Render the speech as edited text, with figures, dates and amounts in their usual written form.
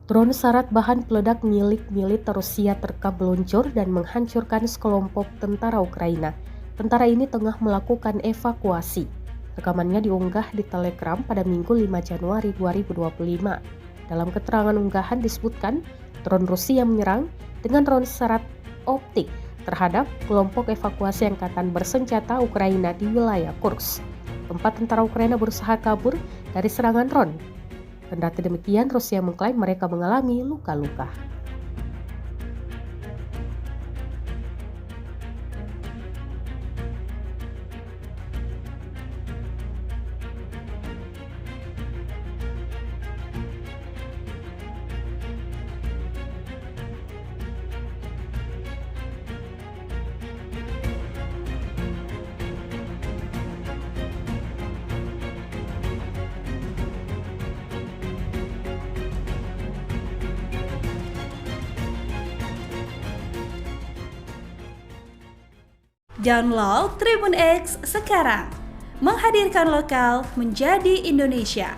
Drone syarat bahan peledak milik militer Rusia terekam meluncur dan menghancurkan sekelompok tentara Ukraina. Tentara ini tengah melakukan evakuasi. Rekamannya diunggah di Telegram pada Minggu 5 Januari 2025. Dalam keterangan unggahan disebutkan, drone Rusia menyerang dengan drone syarat optik terhadap kelompok evakuasi angkatan bersenjata Ukraina di wilayah Kursk. Tempat tentara Ukraina berusaha kabur dari serangan drone. Kendati demikian, Rusia mengklaim mereka mengalami luka-luka. Download Tribun X sekarang, menghadirkan lokal menjadi Indonesia.